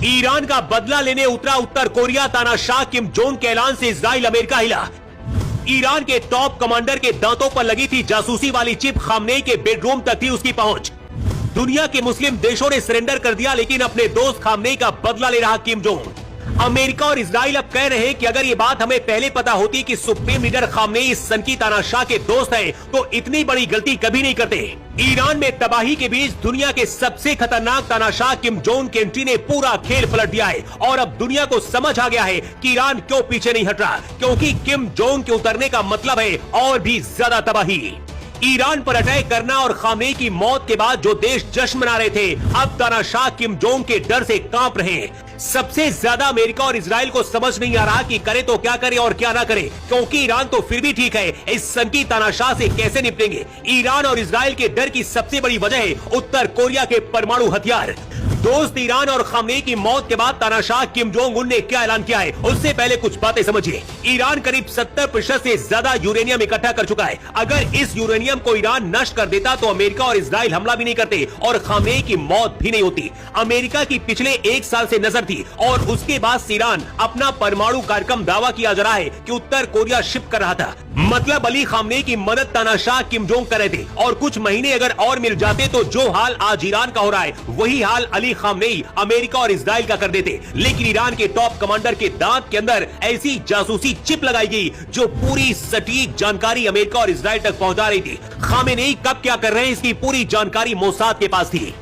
Iran का बदला लेने उतरा उत्तर कोरिया, तानाशाह किम जोंग के ऐलान से इजराइल अमेरिका हिला। ईरान के टॉप कमांडर के दांतों पर लगी थी जासूसी वाली चिप, खामनेई के बेडरूम तक थी उसकी पहुंच। दुनिया के मुस्लिम देशों ने सरेंडर कर दिया, लेकिन अपने दोस्त खामनेई का बदला ले रहा किम जोंग। अमेरिका और इजराइल अब कह रहे हैं कि अगर ये बात हमें पहले पता होती कि सुप्रीम लीडर खामनेई इस सनकी तानाशाह के दोस्त है, तो इतनी बड़ी गलती कभी नहीं करते। ईरान में तबाही के बीच दुनिया के सबसे खतरनाक तानाशाह किम जोंग की एंट्री ने पूरा खेल पलट दिया है और अब दुनिया को समझ आ गया है कि ईरान क्यों पीछे नहीं हट रहा, क्योंकि किम जोंग के उतरने का मतलब है और भी ज्यादा तबाही। ईरान पर अटैक करना और खामनेई की मौत के बाद जो देश जश्न मना रहे थे, अब तानाशाह किम जोंग के डर से कांप रहे हैं। सबसे ज्यादा अमेरिका और इजराइल को समझ नहीं आ रहा कि करे तो क्या करे और क्या ना करे, क्योंकि ईरान तो फिर भी ठीक है, इस सनकी तानाशाह से कैसे निपटेंगे। ईरान और इजराइल के डर की सबसे बड़ी वजह है उत्तर कोरिया के परमाणु हथियार। दोस्त ईरान और खामनेई की मौत के बाद तानाशाह किम जोंग उन ने क्या ऐलान किया है, उससे पहले कुछ बातें समझिए। ईरान करीब 70% से ज्यादा यूरेनियम इकट्ठा कर चुका है। अगर इस यूरेनियम को ईरान नष्ट कर देता तो अमेरिका और इजराइल हमला भी नहीं करते और खामनेई की मौत भी नहीं होती। अमेरिका की पिछले 1 साल से नजर थी और उसके बाद से ईरान अपना परमाणु कार्यक्रम दावा किया जा रहा है कि उत्तर कोरिया शिफ्ट कर रहा था। मतलब अली खामनेई की मदद तानाशाह किम जोंग कर रहे थे और कुछ महीने अगर और मिल जाते तो जो हाल आज ईरान का हो रहा है, वही हाल अली खामनेई अमेरिका और इजराइल का कर देते। लेकिन ईरान के टॉप कमांडर के दांत के अंदर ऐसी जासूसी चिप लगाई गई जो पूरी सटीक जानकारी अमेरिका और इजराइल तक पहुंचा रही थी। खामेनेई कब क्या कर रहे हैं, इसकी पूरी जानकारी मोसाद के पास थी।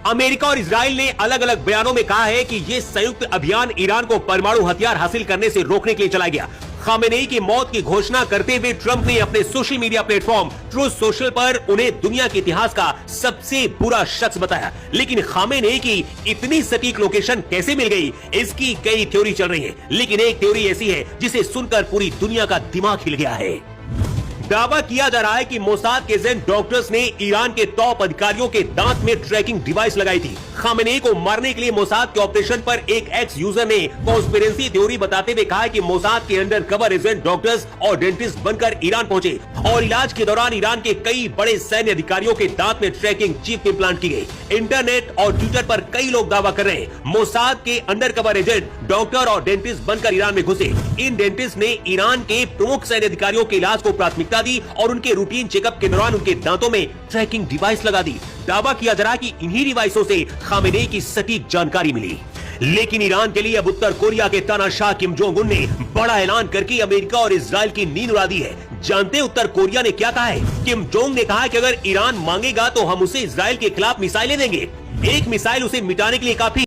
अमेरिका और इजराइल ने अलग अलग बयानों में कहा है कि यह संयुक्त अभियान ईरान को परमाणु हथियार हासिल करने से रोकने के लिए चलाया गया। खामेनेई की मौत की घोषणा करते हुए ट्रंप ने अपने social media platform truth social पर उन्हें दुनिया के इतिहास का सबसे बुरा शख्स बताया। लेकिन खामेनेई की इतनी सटीक लोकेशन कैसे मिल गई, इसकी कई थ्योरी चल रही है। लेकिन एक थ्योरी ऐसी है जिसे सुनकर पूरी दुनिया का दिमाग हिल गया है। दावा किया जा रहा है कि मोसाद के एजेंट डॉक्टर्स ने ईरान के टॉप अधिकारियों के दांत में ट्रैकिंग डिवाइस लगाई थी। खामेनेई को मारने के लिए मोसाद के ऑपरेशन पर एक एक्स यूजर ने कॉन्स्पिरेसी थ्योरी बताते हुए कहा कि मोसाद के अंडर कवर एजेंट डॉक्टर्स और डेंटिस्ट बनकर ईरान पहुंचे और इलाज के दौरान ईरान के कई बड़े सैन्य अधिकारियों के दांत में ट्रैकिंग चिप इम्प्लांट की गई। इंटरनेट और ट्विटर पर कई लोग दावा कर रहे हैं मोसाद के अंडर कवर एजेंट डॉक्टर और डेंटिस्ट बनकर ईरान में घुसे। इन डेंटिस्ट ने ईरान के प्रमुख सैन्य अधिकारियों के इलाज को प्राथमिकता दी और उनके रूटीन चेकअप के दौरान उनके दांतों में ट्रैकिंग डिवाइस लगा दी। दावा किया जा रहा कि इन्हीं डिवाइसों से खामेनेई की सटीक जानकारी मिली। लेकिन ईरान के लिए अब उत्तर कोरिया के तानाशाह किम जोंग उन ने बड़ा ऐलान करके अमेरिका और इजराइल की नींद उड़ा दी है। जानते हैं उत्तर कोरिया ने क्या कहा है? किम जोंग ने कहा कि अगर ईरान मांगेगा तो हम उसे इजराइल के खिलाफ मिसाइलें देंगे। एक मिसाइल उसे मिटाने के लिए काफी